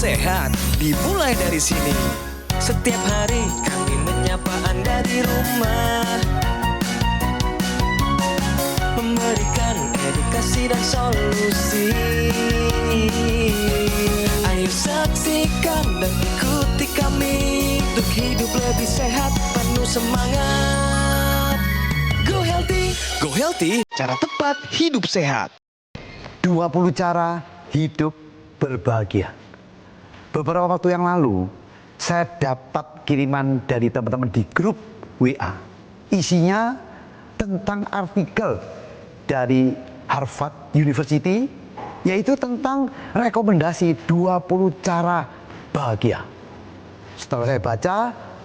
sehat dimulai dari sini. Setiap hari kami menyapa Anda di rumah, memberikan edukasi dan solusi. Ayo saksikan dan ikuti kami untuk hidup lebih sehat, penuh semangat. Go Healthy, Go Healthy, cara tepat hidup sehat. 20 cara hidup berbahagia. Beberapa waktu yang lalu, saya dapat kiriman dari teman-teman di grup WA. Isinya tentang artikel dari Harvard University, yaitu tentang rekomendasi 20 cara bahagia. Setelah saya baca,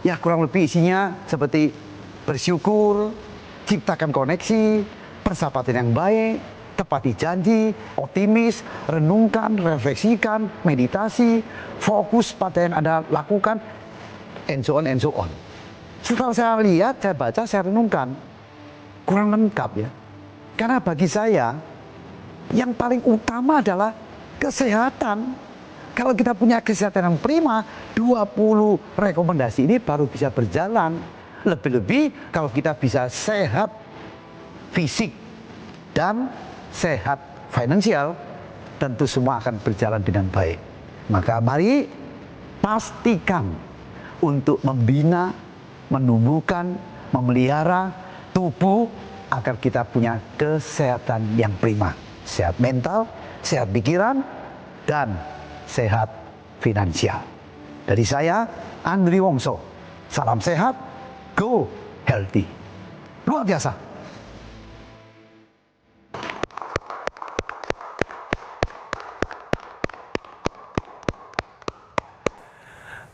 ya kurang lebih isinya seperti bersyukur, ciptakan koneksi, persahabatan yang baik, tepati janji, optimis, renungkan, refleksikan, meditasi, fokus pada yang Anda lakukan, and so on, and so on. Setelah saya lihat, saya baca, saya renungkan, kurang lengkap ya. Karena bagi saya, yang paling utama adalah kesehatan. Kalau kita punya kesehatan yang prima, 20 rekomendasi ini baru bisa berjalan. Lebih-lebih kalau kita bisa sehat fisik dan sehat finansial, tentu semua akan berjalan dengan baik. Maka mari pastikan untuk membina, menumbuhkan, memelihara tubuh agar kita punya kesehatan yang prima. Sehat mental, sehat pikiran, dan sehat finansial. Dari saya, Andri Wongso. Salam sehat, go healthy. Luar biasa.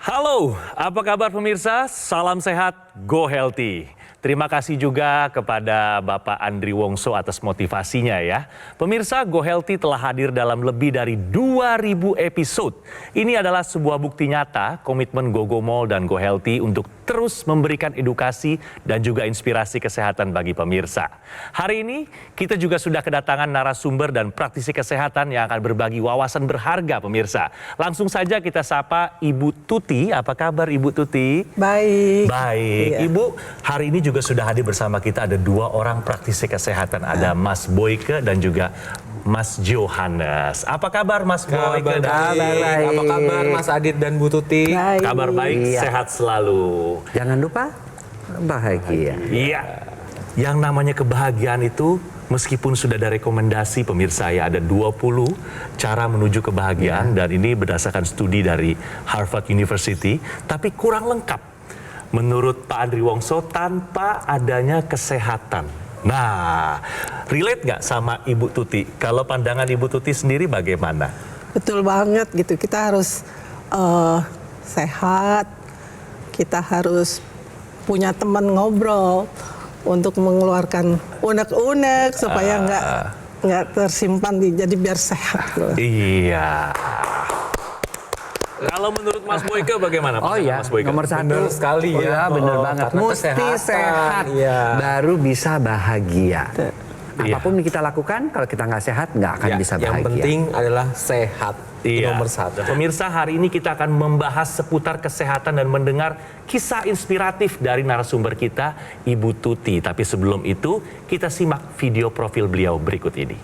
Halo, apa kabar pemirsa? Salam sehat, go healthy. Terima kasih juga kepada Bapak Andri Wongso atas motivasinya ya. Pemirsa, Go Healthy telah hadir dalam lebih dari 2000 episode. Ini adalah sebuah bukti nyata komitmen GoGo Mall dan Go Healthy untuk terus memberikan edukasi dan juga inspirasi kesehatan bagi pemirsa. Hari ini kita juga sudah kedatangan narasumber dan praktisi kesehatan yang akan berbagi wawasan berharga pemirsa. Langsung saja kita sapa Ibu Tuti. Apa kabar Ibu Tuti? Baik. Baik. Iya. Ibu, hari ini juga sudah hadir bersama kita ada 2 orang praktisi kesehatan. Ada Mas Boyke dan juga Mas Johannes. Apa kabar Mas Boyke? Kabar baik. Apa kabar Mas Adit dan Bu Tuti? Baik. Kabar baik, Iya. sehat selalu. Jangan lupa bahagia. Iya. Yang namanya kebahagiaan itu meskipun sudah ada rekomendasi pemirsa ya, ada 20 cara menuju kebahagiaan dan ini berdasarkan studi dari Harvard University, tapi kurang lengkap menurut Pak Andri Wongso tanpa adanya kesehatan. Nah, relate nggak sama Ibu Tuti? Kalau pandangan Ibu Tuti sendiri bagaimana? Betul banget gitu. Kita harus sehat. Kita harus punya teman ngobrol untuk mengeluarkan unek-unek supaya nggak tersimpan jadi biar sehat. Loh. Iya. Kalau menurut Mas Boyke bagaimana? Oh iya, Mas Boyke? nomor 1 Benar sekali ya. Iya, benar banget. Karena Mesti kesehatan, sehat, iya. baru bisa bahagia. Iya. Apapun kita lakukan, kalau kita nggak sehat, nggak akan Ya, bisa yang bahagia. penting adalah sehat. Itu Iya. nomor 1. Pemirsa, hari ini kita akan membahas seputar kesehatan dan mendengar kisah inspiratif dari narasumber kita, Ibu Tuti. Tapi sebelum itu, kita simak video profil beliau berikut ini.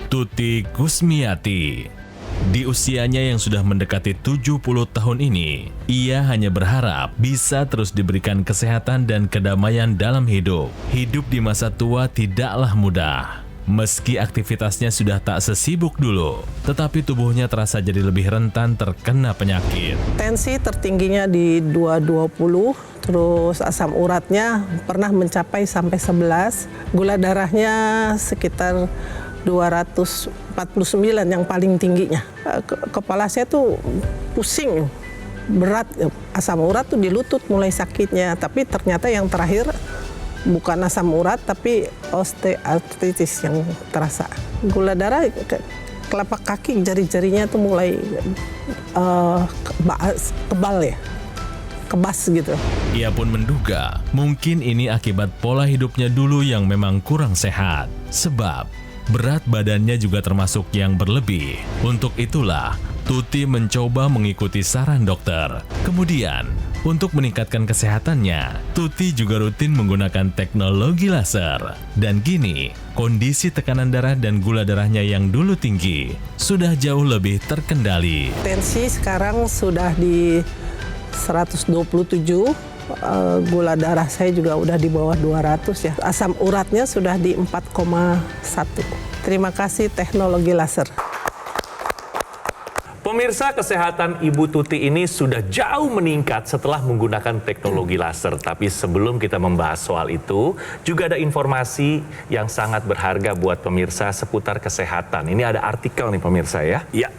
Tuti Kusmiati. Di usianya yang sudah mendekati 70 tahun ini, ia hanya berharap bisa terus diberikan kesehatan dan kedamaian dalam hidup. Hidup di masa tua tidaklah mudah. Meski aktivitasnya sudah tak sesibuk dulu, tetapi tubuhnya terasa jadi lebih rentan terkena penyakit. Tensi tertingginya di 220, terus asam uratnya pernah mencapai sampai 11, gula darahnya sekitar 249 yang paling tingginya. Kepala saya tuh pusing, berat, asam urat tuh di lutut mulai sakitnya. Tapi ternyata yang terakhir bukan asam urat tapi osteoartritis yang terasa. Gula darah telapak kaki, jari-jarinya tuh mulai kebal ya. Kebas gitu. Ia pun menduga mungkin ini akibat pola hidupnya dulu yang memang kurang sehat. Sebab Berat badannya juga termasuk yang berlebih. Untuk itulah, Tuti mencoba mengikuti saran dokter. Kemudian, untuk meningkatkan kesehatannya, Tuti juga rutin menggunakan teknologi laser. Dan kini, kondisi tekanan darah dan gula darahnya yang dulu tinggi sudah jauh lebih terkendali. Tensi sekarang sudah di 127, gula darah saya juga udah di bawah 200 ya. Asam uratnya sudah di 4,1. Terima kasih teknologi laser. Pemirsa, kesehatan Ibu Tuti ini sudah jauh meningkat setelah menggunakan teknologi laser. Tapi sebelum kita membahas soal itu, juga ada informasi yang sangat berharga buat pemirsa seputar kesehatan. Ini ada artikel nih pemirsa ya. Ya,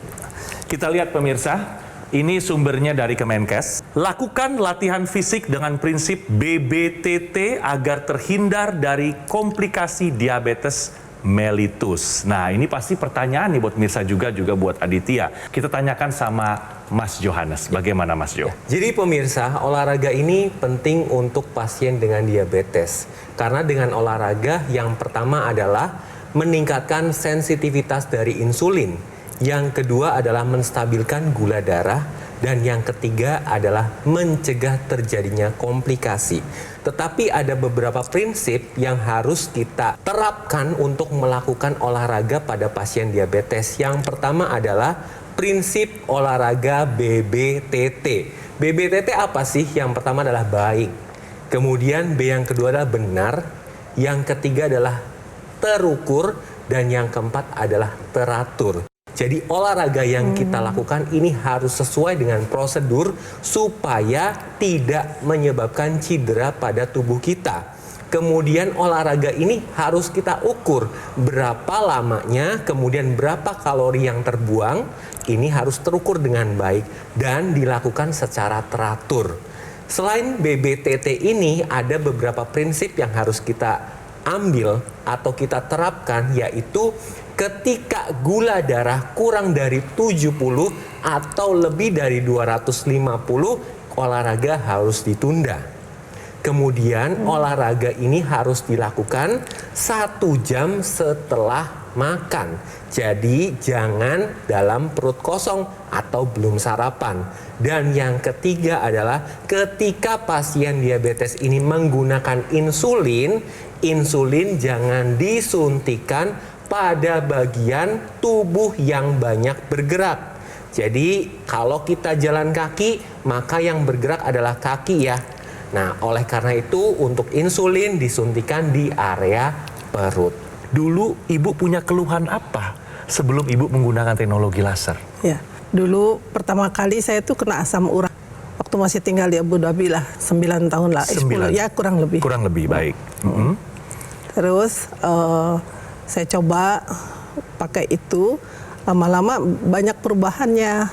kita lihat pemirsa. Ini sumbernya dari Kemenkes. Lakukan latihan fisik dengan prinsip BBTT agar terhindar dari komplikasi diabetes mellitus. Nah, ini pasti pertanyaan nih buat pemirsa juga buat Aditya. Kita tanyakan sama Mas Johannes. Bagaimana Mas Jo? Jadi pemirsa, olahraga ini penting untuk pasien dengan diabetes. Karena dengan olahraga yang pertama adalah meningkatkan sensitivitas dari insulin. Yang kedua adalah menstabilkan gula darah. Dan yang ketiga adalah mencegah terjadinya komplikasi. Tetapi ada beberapa prinsip yang harus kita terapkan untuk melakukan olahraga pada pasien diabetes. Yang pertama adalah prinsip olahraga BBTT. BBTT apa sih? Yang pertama adalah baik. Kemudian B yang kedua adalah benar. Yang ketiga adalah terukur. Dan yang keempat adalah teratur. Jadi olahraga yang kita lakukan ini harus sesuai dengan prosedur supaya tidak menyebabkan cedera pada tubuh kita. Kemudian olahraga ini harus kita ukur berapa lamanya, kemudian berapa kalori yang terbuang. Ini harus terukur dengan baik dan dilakukan secara teratur. Selain BBTT ini ada beberapa prinsip yang harus kita ambil atau kita terapkan, yaitu ketika gula darah kurang dari 70 atau lebih dari 250, olahraga harus ditunda. Kemudian olahraga ini harus dilakukan 1 jam setelah makan. Jadi jangan dalam perut kosong atau belum sarapan. Dan yang ketiga adalah ketika pasien diabetes ini menggunakan insulin, insulin jangan disuntikan pada bagian tubuh yang banyak bergerak. Jadi kalau kita jalan kaki, maka yang bergerak adalah kaki ya. Nah, oleh karena itu untuk insulin disuntikan di area perut. Dulu Ibu punya keluhan apa sebelum Ibu menggunakan teknologi laser? Ya, dulu pertama kali saya tuh kena asam urat. Waktu masih tinggal di Abu Dhabi lah, 9 tahun lah, 10, ya kurang lebih. Kurang lebih, baik. Terus saya coba pakai itu, lama-lama banyak perubahannya.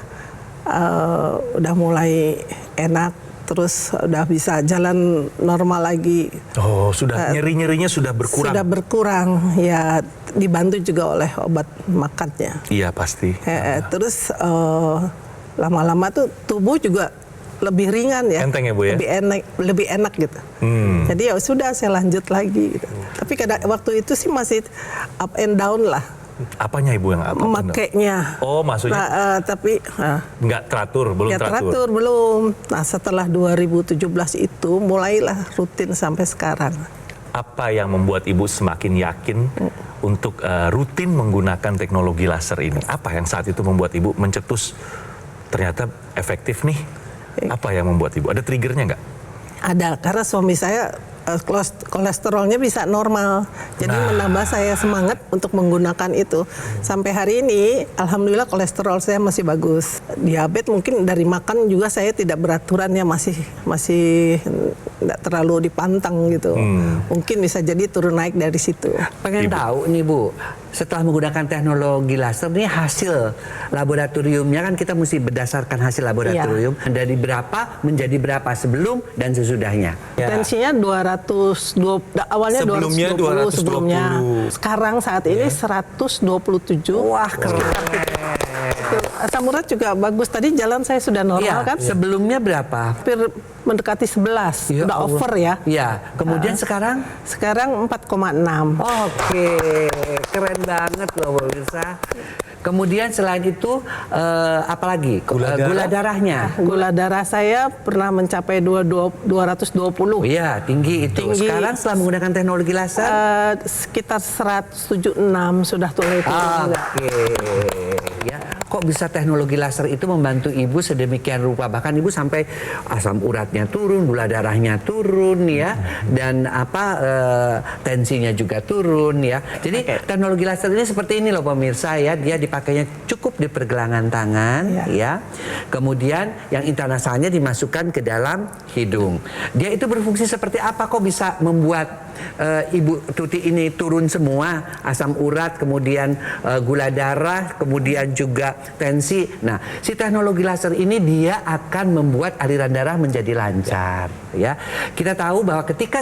Udah mulai enak, terus udah bisa jalan normal lagi. Oh, sudah nyeri-nyerinya sudah berkurang? Sudah berkurang, ya dibantu juga oleh obat makannya. Iya, pasti. Terus lama-lama tuh tubuh juga lebih ringan ya. Enteng ya Bu ya? Lebih enak gitu. Jadi ya sudah saya lanjut lagi gitu. Tapi waktu itu sih masih up and down lah. Apanya Ibu yang apa? Makainya. Oh, maksudnya tapi nggak teratur, belum ya teratur? teratur, belum. Nah, setelah 2017 itu mulailah rutin sampai sekarang. Apa yang membuat Ibu semakin yakin untuk rutin menggunakan teknologi laser ini? Apa yang saat itu membuat Ibu mencetus ternyata efektif nih? Apa yang membuat Ibu? Ada triggernya nggak? Ada, karena suami saya kolesterolnya bisa normal. Jadi menambah saya semangat untuk menggunakan itu. Sampai hari ini, alhamdulillah kolesterol saya masih bagus. Diabetes mungkin dari makan juga saya tidak beraturannya, masih tidak terlalu dipantang gitu. Mungkin bisa jadi turun naik dari situ. Pengen tahu nih Bu, setelah menggunakan teknologi laser ini hasil laboratoriumnya kan kita mesti berdasarkan hasil laboratorium dari berapa menjadi berapa sebelum dan sesudahnya. Tensinya 200 awalnya Sebelumnya 220 sebelumnya. 220. Sekarang saat ini 127. Wah, keren. Itu, asam urat juga bagus. Tadi jalan saya sudah normal Iya, kan? sebelumnya berapa? Hampir mendekati 11. Ya Udah Allah. over ya. Iya, kemudian sekarang? Sekarang 4,6. Oke, keren banget loh pemirsa. Kemudian selain itu apalagi? Gula darahnya. Gula darah saya pernah mencapai 220. Oh iya, tinggi itu. Tinggi. Sekarang setelah menggunakan teknologi laser? Sekitar 176 sudah mulai turun. Oke. Ya, kok bisa teknologi laser itu membantu ibu sedemikian rupa? Bahkan ibu sampai asam uratnya turun, gula darahnya turun ya, dan tensinya juga turun ya. Jadi teknologi laser ini seperti ini loh pemirsa ya, dia dipakainya cukup di pergelangan tangan ya. Kemudian yang intranasalnya dimasukkan ke dalam hidung. Dia itu berfungsi seperti apa, kok bisa membuat Ibu Tuti ini turun semua, asam urat, kemudian gula darah, kemudian juga tensi. Nah, si teknologi laser ini dia akan membuat aliran darah menjadi lancar ya. Kita tahu bahwa ketika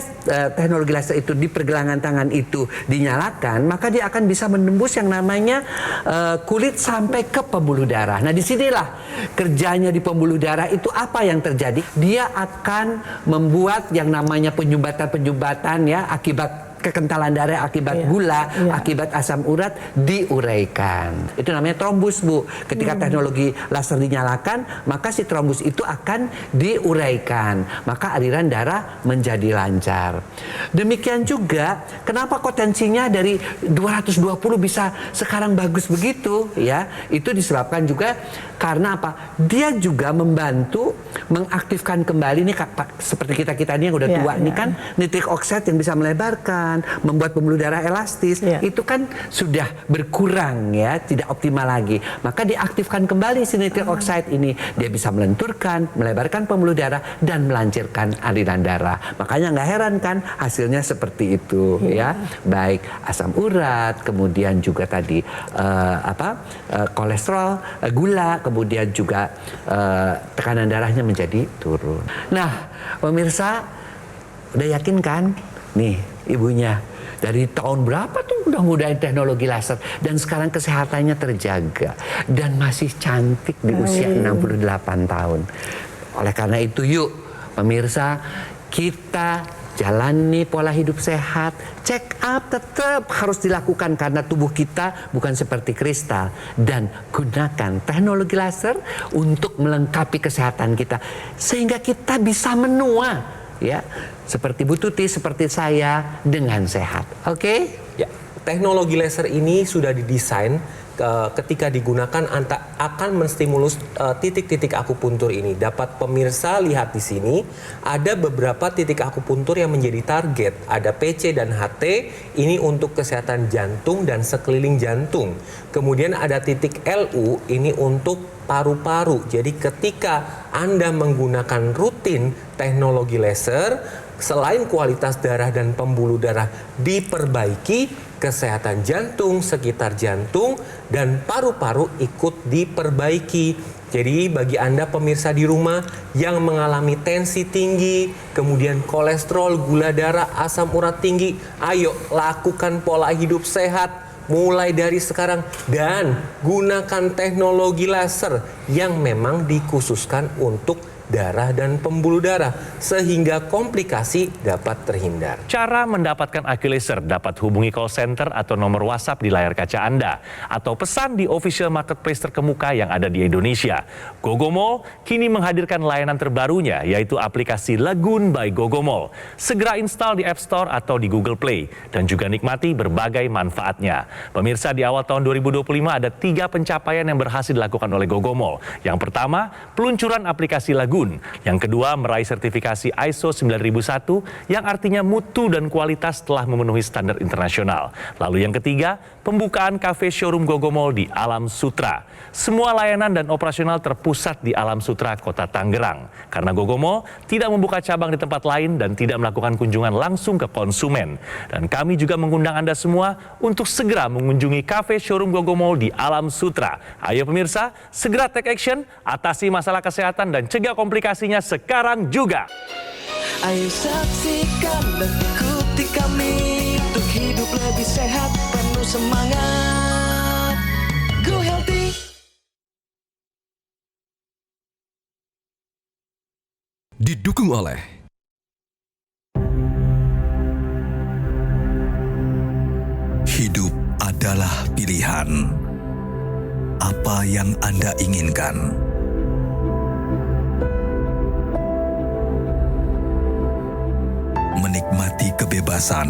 teknologi laser itu di pergelangan tangan itu dinyalakan, maka dia akan bisa menembus yang namanya kulit sampai ke pembuluh darah. Nah, disinilah kerjanya di pembuluh darah itu apa yang terjadi? Dia akan membuat yang namanya penyumbatan ya, akibat kekentalan darah, akibat gula, akibat asam urat diuraikan. Itu namanya trombus, Bu. Ketika teknologi laser dinyalakan, maka si trombus itu akan diuraikan. Maka aliran darah menjadi lancar. Demikian juga, kenapa kok tensinya dari 220 bisa sekarang bagus begitu? Ya, itu disebabkan juga karena apa? Dia juga membantu mengaktifkan kembali nih, seperti kita ini yang udah tua nih kan, nitrik oxide yang bisa melebarkan, membuat pembuluh darah elastis, itu kan sudah berkurang ya, tidak optimal lagi. Maka diaktifkan kembali si nitrik oxide ini, dia bisa melenturkan, melebarkan pembuluh darah dan melancarkan aliran darah. Makanya nggak heran kan hasilnya seperti itu ya. Baik asam urat, kemudian juga tadi kolesterol, gula, kemudian juga tekanan darahnya menjadi turun. Nah, pemirsa udah yakin kan? Nih, ibunya dari tahun berapa tuh udah ngudahin teknologi laser dan sekarang kesehatannya terjaga dan masih cantik di usia 68 tahun. Oleh karena itu yuk pemirsa, kita jalani pola hidup sehat, check up tetap harus dilakukan karena tubuh kita bukan seperti kristal, dan gunakan teknologi laser untuk melengkapi kesehatan kita sehingga kita bisa menua ya, seperti Bu Tuti, seperti saya dengan sehat. Oke? Ya, teknologi laser ini sudah didesain ketika digunakan akan menstimulus titik-titik akupuntur ini. Dapat pemirsa lihat di sini ada beberapa titik akupuntur yang menjadi target. Ada PC dan HT, ini untuk kesehatan jantung dan sekeliling jantung. Kemudian ada titik LU, ini untuk paru-paru. Jadi ketika Anda menggunakan rutin teknologi laser, selain kualitas darah dan pembuluh darah diperbaiki, kesehatan jantung, sekitar jantung, dan paru-paru ikut diperbaiki. Jadi bagi Anda pemirsa di rumah yang mengalami tensi tinggi, kemudian kolesterol, gula darah, asam urat tinggi, ayo lakukan pola hidup sehat mulai dari sekarang dan gunakan teknologi laser yang memang dikhususkan untuk darah dan pembuluh darah sehingga komplikasi dapat terhindar. Cara mendapatkan IQ Laser dapat hubungi call center atau nomor WhatsApp di layar kaca Anda atau pesan di official marketplace terkemuka yang ada di Indonesia. Gogomall kini menghadirkan layanan terbarunya yaitu aplikasi Lagoon by Gogomall. Segera install di App Store atau di Google Play dan juga nikmati berbagai manfaatnya. Pemirsa, di awal tahun 2025 ada 3 pencapaian yang berhasil dilakukan oleh Gogomall. Yang pertama, peluncuran aplikasi Lagoon. Yang kedua, meraih sertifikasi ISO 9001 yang artinya mutu dan kualitas telah memenuhi standar internasional. Lalu yang ketiga, pembukaan kafe showroom Gogomall di Alam Sutra. Semua layanan dan operasional terpusat di Alam Sutra, Kota Tangerang. Karena Gogomall tidak membuka cabang di tempat lain dan tidak melakukan kunjungan langsung ke konsumen. Dan kami juga mengundang Anda semua untuk segera mengunjungi kafe showroom Gogomall di Alam Sutra. Ayo pemirsa, segera take action, atasi masalah kesehatan dan cegah komplikasinya sekarang juga. Ayo saksikan dan ikuti kami untuk hidup lebih sehat, penuh semangat. Go Healthy. Didukung oleh hidup adalah pilihan. Apa yang Anda inginkan? Menikmati kebebasan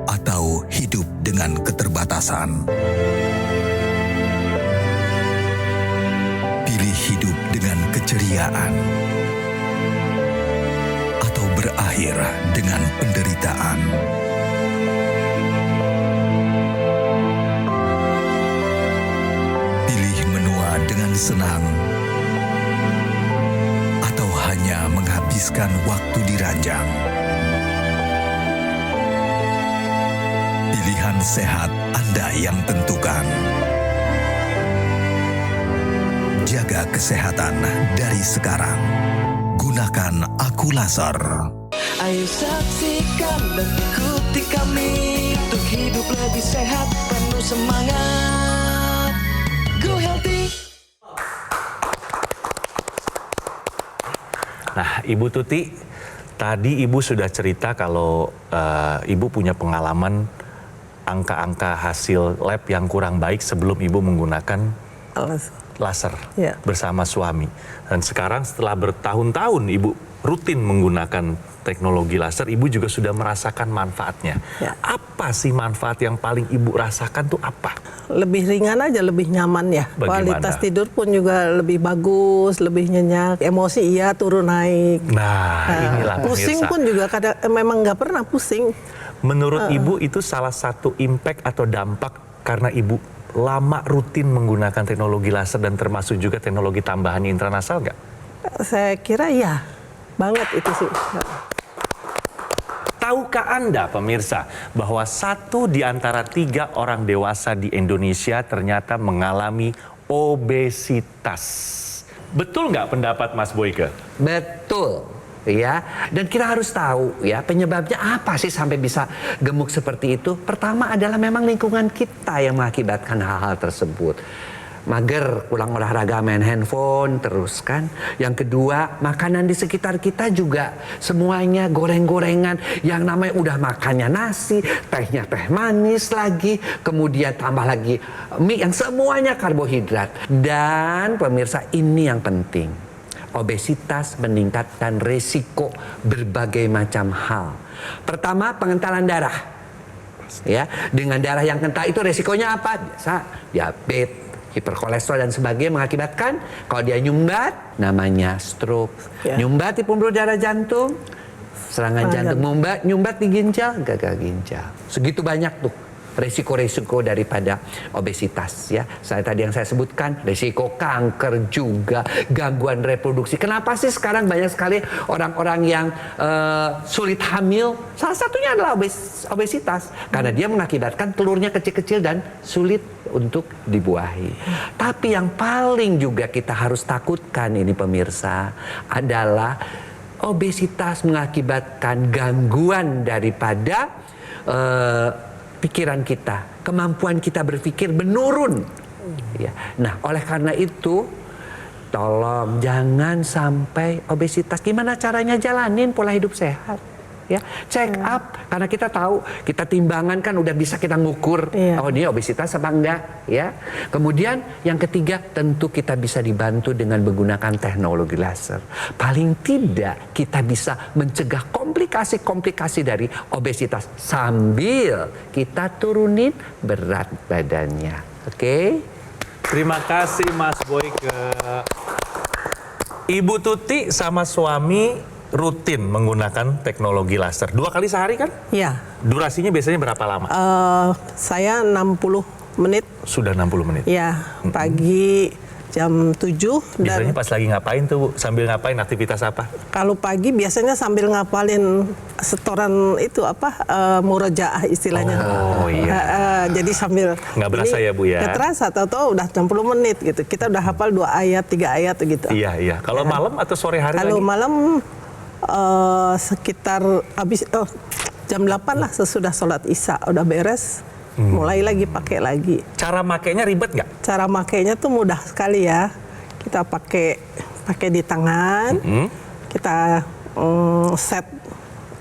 atau hidup dengan keterbatasan? Pilih hidup dengan keceriaan atau berakhir dengan penderitaan. Pilih menua dengan senang atau hanya menghabiskan waktu di ranjang. Pilihan sehat Anda yang tentukan. Jaga kesehatan dari sekarang. Gunakan Aku Laser. Ayo saksikan dan ikuti kami untuk hidup lebih sehat, penuh semangat. Go Healthy. Nah, Ibu Tuti, tadi Ibu sudah cerita kalau Ibu punya pengalaman angka-angka hasil lab yang kurang baik sebelum Ibu menggunakan laser Ya. bersama suami. Dan sekarang setelah bertahun-tahun Ibu rutin menggunakan teknologi laser, Ibu juga sudah merasakan manfaatnya. Ya. Apa sih manfaat yang paling Ibu rasakan tuh apa? Lebih ringan aja, lebih nyaman ya. Bagaimana? Kualitas tidur pun juga lebih bagus, lebih nyenyak. Emosi iya turun naik. Nah, inilah Pusing pemirsa. pun juga kadang memang nggak pernah pusing. Menurut Ibu itu salah satu impact atau dampak karena Ibu lama rutin menggunakan teknologi laser dan termasuk juga teknologi tambahan intranasal nggak? Saya kira ya, banget itu sih. Tahukah Anda pemirsa bahwa 1 di antara 3 orang dewasa di Indonesia ternyata mengalami obesitas? Betul nggak pendapat Mas Boyke? Betul. Ya, dan kita harus tahu ya penyebabnya apa sih sampai bisa gemuk seperti itu. Pertama adalah memang lingkungan kita yang mengakibatkan hal-hal tersebut. Mager, kurang olahraga, main handphone terus kan. Yang kedua, makanan di sekitar kita juga semuanya goreng-gorengan, yang namanya udah makannya nasi, tehnya teh manis lagi, kemudian tambah lagi mie yang semuanya karbohidrat. Dan pemirsa, ini yang penting. Obesitas meningkatkan risiko berbagai macam hal. Pertama, pengentalan darah. Ya, dengan darah yang kental itu risikonya apa? Biasa diabetes, hiperkolesterol dan sebagainya mengakibatkan kalau dia nyumbat namanya stroke. Ya. Nyumbat di pembuluh darah jantung, serangan jantung, nyumbat di ginjal, gagal ginjal. Segitu banyak tuh resiko-resiko daripada obesitas ya. Yang saya sebutkan, resiko kanker juga, gangguan reproduksi. Kenapa sih sekarang banyak sekali orang-orang yang sulit hamil? Salah satunya adalah obesitas. Karena dia mengakibatkan telurnya kecil-kecil dan sulit untuk dibuahi. Tapi yang paling juga kita harus takutkan ini pemirsa adalah obesitas mengakibatkan gangguan daripada pikiran kita, kemampuan kita berpikir menurun. Ya. Nah, oleh karena itu, tolong jangan sampai obesitas. Gimana caranya jalanin pola hidup sehat? Ya, check up karena kita tahu, kita timbangan kan udah bisa kita ngukur oh ini obesitas apa enggak ya. Kemudian yang ketiga tentu kita bisa dibantu dengan menggunakan teknologi laser. Paling tidak kita bisa mencegah komplikasi-komplikasi dari obesitas sambil kita turunin berat badannya. Oke? Terima kasih Mas Boyke. Ibu Tuti sama suami rutin menggunakan teknologi laser 2 kali sehari kan? Ya. Durasinya biasanya berapa lama? Saya 60 menit. Sudah 60 menit. Ya, pagi jam 7 dan Biasanya pas lagi ngapain tuh Bu? Sambil ngapain, aktivitas apa? kalau pagi biasanya sambil ngapalin setoran itu apa murojaah istilahnya. Oh iya. Jadi sambil Nggak berasa ya, Bu, ya? Nggak terasa, tahu-tahu udah 60 menit gitu. Kita udah hafal 2 ayat, 3 ayat gitu. Iya. Kalau malam atau sore hari Kalau lagi? malam sekitar habis jam 8 lah sesudah sholat isya udah beres, mulai lagi pakai lagi. Cara makainya ribet nggak? Cara makainya tuh mudah sekali ya. Kita pakai di tangan, kita set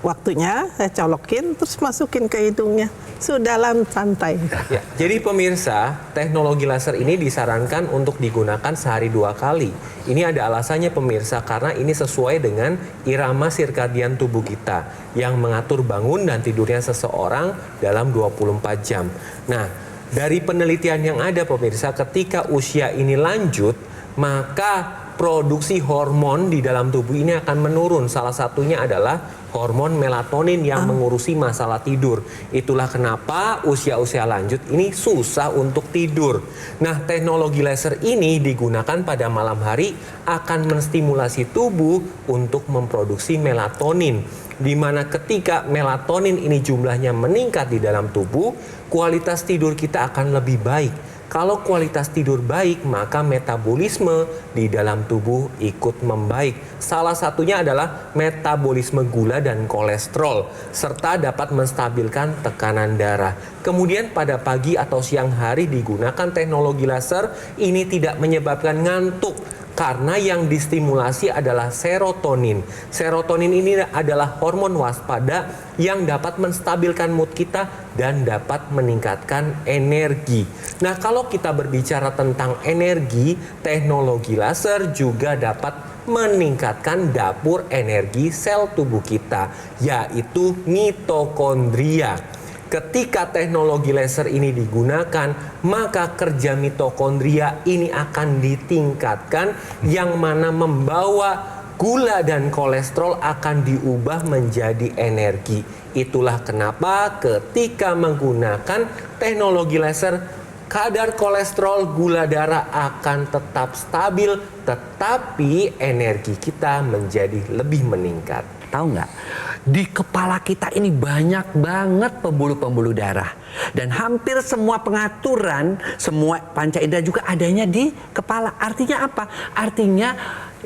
waktunya, saya colokin, terus masukin ke hidungnya. Sudah santai. Ya, jadi pemirsa, teknologi laser ini disarankan untuk digunakan sehari 2 kali. Ini ada alasannya pemirsa, karena ini sesuai dengan irama sirkadian tubuh kita yang mengatur bangun dan tidurnya seseorang dalam 24 jam. Nah, dari penelitian yang ada pemirsa, ketika usia ini lanjut, maka produksi hormon di dalam tubuh ini akan menurun. Salah satunya adalah hormon melatonin yang mengurusi masalah tidur. Itulah kenapa usia-usia lanjut ini susah untuk tidur. Nah, teknologi laser ini digunakan pada malam hari akan menstimulasi tubuh untuk memproduksi melatonin. Di mana ketika melatonin ini jumlahnya meningkat di dalam tubuh, kualitas tidur kita akan lebih baik. Kalau kualitas tidur baik, maka metabolisme di dalam tubuh ikut membaik. Salah satunya adalah metabolisme gula dan kolesterol, serta dapat menstabilkan tekanan darah. Kemudian pada pagi atau siang hari digunakan teknologi laser, ini tidak menyebabkan ngantuk. Karena yang distimulasi adalah serotonin. Serotonin ini adalah hormon waspada yang dapat menstabilkan mood kita dan dapat meningkatkan energi. Nah, kalau kita berbicara tentang energi, teknologi laser juga dapat meningkatkan dapur energi sel tubuh kita, yaitu mitokondria. Ketika teknologi laser ini digunakan, maka kerja mitokondria ini akan ditingkatkan, yang mana membawa gula dan kolesterol akan diubah menjadi energi. Itulah kenapa ketika menggunakan teknologi laser, kadar kolesterol, gula darah akan tetap stabil, tetapi energi kita menjadi lebih meningkat. Tahu nggak? Di kepala kita ini banyak banget pembuluh-pembuluh darah. Dan hampir semua pengaturan, semua panca indera juga adanya di kepala. Artinya apa? Artinya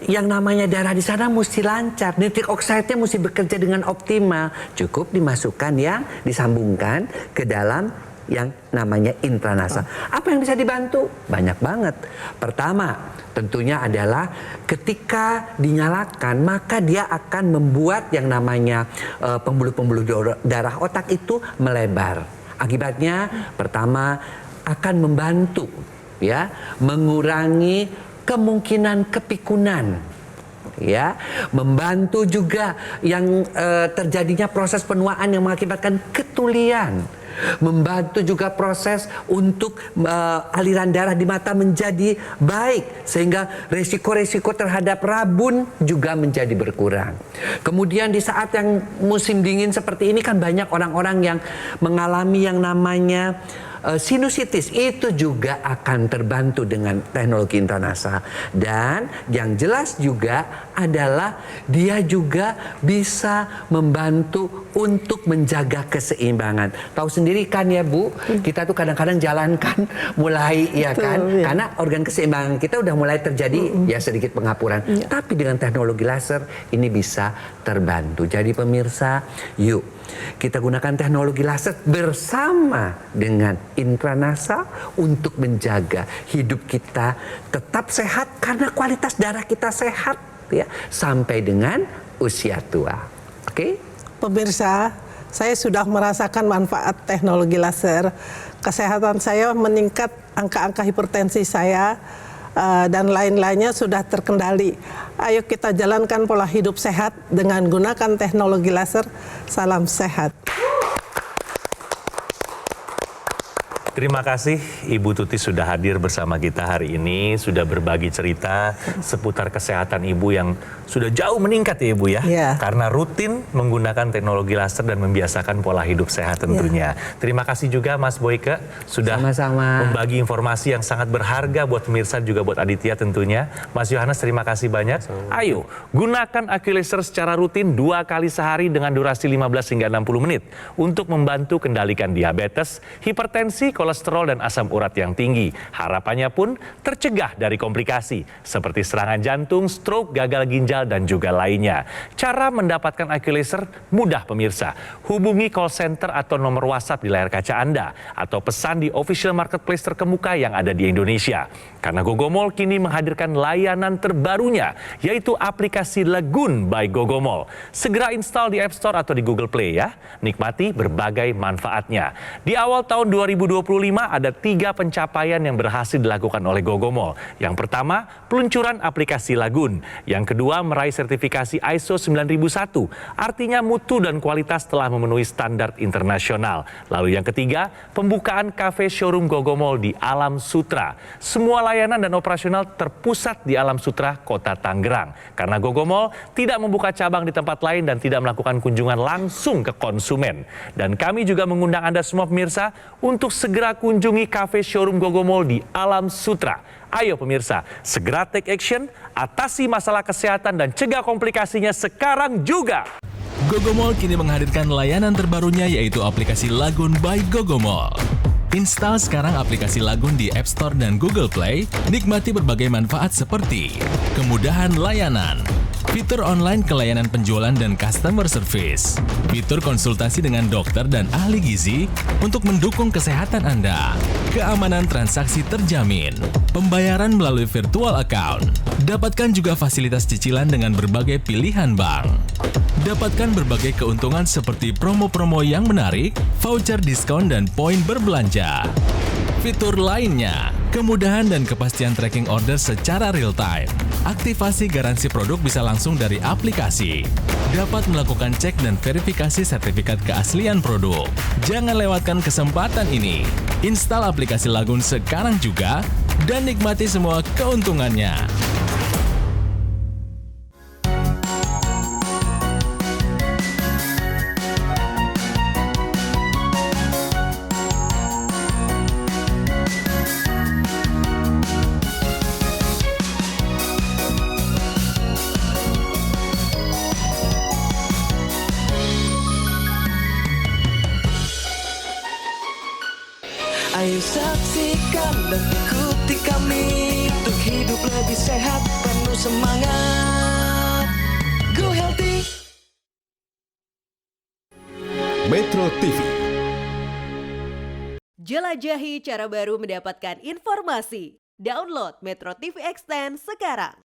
yang namanya darah di sana mesti lancar. Nitric oxide-nya mesti bekerja dengan optimal. Cukup dimasukkan yang disambungkan ke dalam yang namanya intranasa. Apa yang bisa dibantu? Banyak banget. Pertama, tentunya adalah ketika dinyalakan, maka dia akan membuat yang namanya pembuluh-pembuluh darah otak itu melebar. Akibatnya, pertama akan membantu ya mengurangi kemungkinan kepikunan. Ya, membantu juga yang terjadinya proses penuaan yang mengakibatkan ketulian. Membantu juga proses untuk aliran darah di mata menjadi baik, sehingga resiko-resiko terhadap rabun juga menjadi berkurang. Kemudian di saat yang musim dingin seperti ini kan banyak orang-orang yang mengalami yang namanya sinusitis, itu juga akan terbantu dengan teknologi intranasa. Dan yang jelas juga adalah dia juga bisa membantu untuk menjaga keseimbangan. Tahu sendiri kan ya Bu, kita tuh kadang-kadang jalankan mulai ya kan, karena organ keseimbangan kita udah mulai terjadi ya sedikit pengapuran. Tapi dengan teknologi laser ini bisa terbantu. Jadi pemirsa, yuk kita gunakan teknologi laser bersama dengan intranasa untuk menjaga hidup kita tetap sehat, karena kualitas darah kita sehat ya sampai dengan usia tua. Oke? Pemirsa, saya sudah merasakan manfaat teknologi laser. Kesehatan saya meningkat, angka-angka hipertensi saya dan lain-lainnya sudah terkendali. Ayo kita jalankan pola hidup sehat dengan gunakan teknologi laser. Salam sehat. Terima kasih Ibu Tuti sudah hadir bersama kita hari ini, sudah berbagi cerita seputar kesehatan Ibu yang sudah jauh meningkat ya Ibu ya. Karena rutin menggunakan teknologi laser dan membiasakan pola hidup sehat tentunya. Terima kasih juga Mas Boyke sudah membagi informasi yang sangat berharga buat pemirsa juga buat Aditya tentunya. Mas Yohanes terima kasih banyak. Ayo gunakan AccuLaser secara rutin 2 kali sehari dengan durasi 15 hingga 60 menit untuk membantu kendalikan diabetes, hipertensi, kolesterol kolesterol dan asam urat yang tinggi. Harapannya pun tercegah dari komplikasi seperti serangan jantung, stroke, gagal ginjal, dan juga lainnya. Cara mendapatkan IQ Laser mudah pemirsa. Hubungi call center atau nomor WhatsApp di layar kaca Anda atau pesan di official marketplace terkemuka yang ada di Indonesia. Karena Gogomall kini menghadirkan layanan terbarunya, yaitu aplikasi Lagoon by Gogomall. Segera install di App Store atau di Google Play ya. Nikmati berbagai manfaatnya. Di awal tahun 2025 ada 3 pencapaian yang berhasil dilakukan oleh Gogomall. Yang pertama, peluncuran aplikasi Lagoon. Yang kedua, meraih sertifikasi ISO 9001. Artinya mutu dan kualitas telah memenuhi standar internasional. Lalu yang ketiga, pembukaan kafe showroom Gogomall di Alam Sutra. Semua layanan dan operasional terpusat di Alam Sutra, Kota Tangerang. Karena Gogomall tidak membuka cabang di tempat lain dan tidak melakukan kunjungan langsung ke konsumen. Dan kami juga mengundang Anda semua pemirsa untuk segera kunjungi kafe showroom Gogomall di Alam Sutra. Ayo pemirsa, segera take action, atasi masalah kesehatan dan cegah komplikasinya sekarang juga. Gogomall kini menghadirkan layanan terbarunya yaitu aplikasi Lagoon by Gogomall. Install sekarang aplikasi Lagoon di App Store dan Google Play, nikmati berbagai manfaat seperti kemudahan layanan, fitur online kelayanan penjualan dan customer service, fitur konsultasi dengan dokter dan ahli gizi untuk mendukung kesehatan Anda, keamanan transaksi terjamin, pembayaran melalui virtual account, dapatkan juga fasilitas cicilan dengan berbagai pilihan bank. Dapatkan berbagai keuntungan seperti promo-promo yang menarik, voucher diskon, dan poin berbelanja. Fitur lainnya, kemudahan dan kepastian tracking order secara real-time. Aktivasi garansi produk bisa langsung dari aplikasi. Dapat melakukan cek dan verifikasi sertifikat keaslian produk. Jangan lewatkan kesempatan ini. Install aplikasi Lagoon sekarang juga dan nikmati semua keuntungannya. Ayo saksikan dan ikuti kami untuk hidup lebih sehat, penuh semangat. Go Healthy. Metro TV. Jelajahi cara baru mendapatkan informasi. Download Metro TV Extend sekarang.